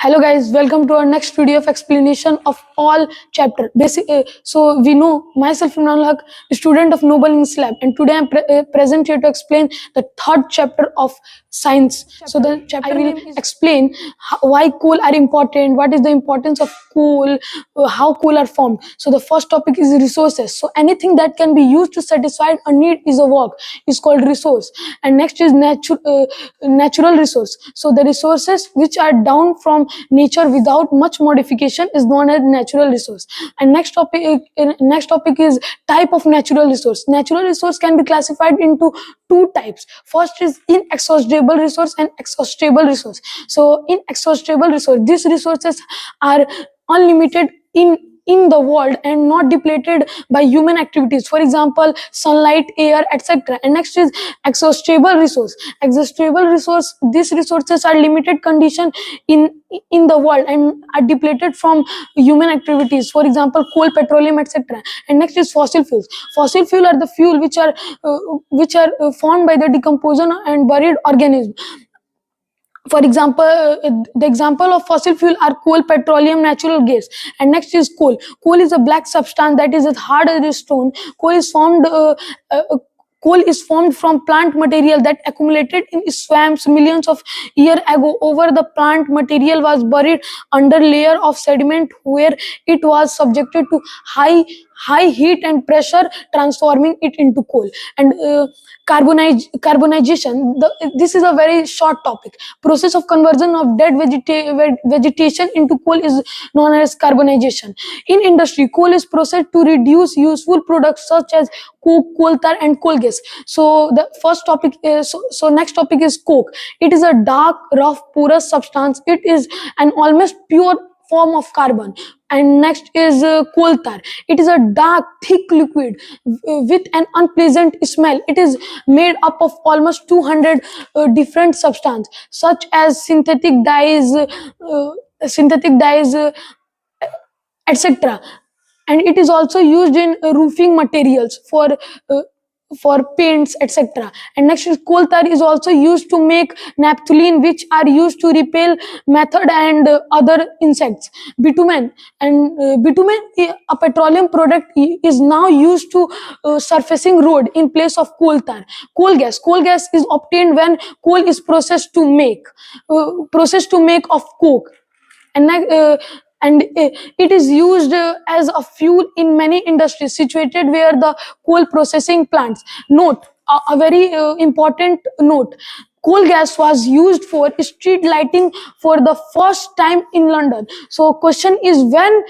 Hello guys, welcome to our next video of explanation of all chapter. So we know myself Imran Haq, student of Noble English Lab, and today I'm present here to explain the third chapter of science. So the chapter will explain why coal are important, what is the importance of coal, how coal are formed. So the first topic is resources. So anything that can be used to satisfy a need is a work is called resource. And next is natural resource. So the resources which are down from nature without much modification is known as natural resource. And next topic is type of natural resource. Natural resource can be classified into two types. First is inexhaustible resource and exhaustible resource. So inexhaustible resource, these resources are unlimited in the world and not depleted by human activities, for example sunlight, air, etc. And next is exhaustible resource. Exhaustible resource, these resources are limited condition in the world and are depleted from human activities, for example coal, petroleum, etc. And next is fossil fuels. Fossil fuel are the fuel which are formed by the decomposition and buried organism. For example, the example of fossil fuel are coal, petroleum, natural gas. And next is coal. Coal is a black substance that is as hard as a stone. Coal is formed from plant material that accumulated in swamps millions of years ago. Over the plant material was buried under layer of sediment where it was subjected to high heat and pressure, transforming it into coal. And carbonization. This is a very short topic. Process of conversion of dead vegetation into coal is known as carbonization. In industry, coal is processed to reduce useful products such as coke, coal tar, and coal gas. So the first topic is next topic is coke. It is a dark, rough, porous substance. It is an almost pure form of carbon. And next is coal tar. It is a dark, thick liquid with an unpleasant smell. It is made up of almost 200 different substances such as synthetic dyes, etc. And it is also used in roofing materials for paints, etc. And next is coal tar is also used to make naphthalene, which are used to repel method and other insects. Bitumen, a petroleum product, is now used to surfacing road in place of coal tar. Coal gas is obtained when coal is processed to make of coke. And it is used as a fuel in many industries situated where the coal processing plants. Note, a very important note: coal gas was used for street lighting for the first time in London. So question is where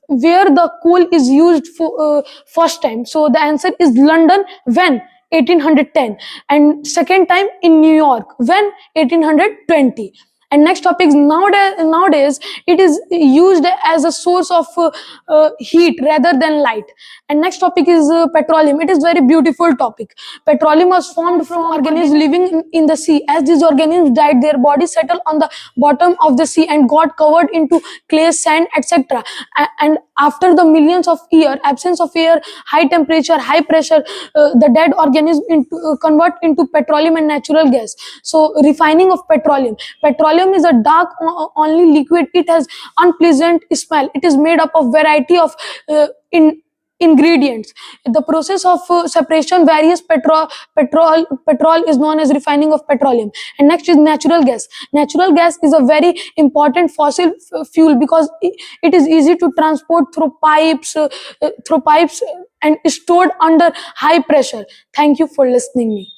the coal is used for first time. So the answer is London. When? 1810. And second time in New York. When? 1820. And next topic is nowadays it is used as a source of heat rather than light. And next topic is petroleum. It is very beautiful topic. Petroleum was formed from organisms living in the sea. As these organisms died, their bodies settled on the bottom of the sea and got covered into clay, sand, etc. And after the millions of years, absence of air, high temperature, high pressure, the dead organism convert into petroleum and natural gas. So refining of petroleum. Petroleum is a dark, only liquid. It has unpleasant smell. It is made up of variety of ingredients. The process of separation various petrol is known as refining of petroleum. And next is natural gas. Natural gas is a very important fossil fuel because it is easy to transport through pipes and stored under high pressure. Thank you for listening me.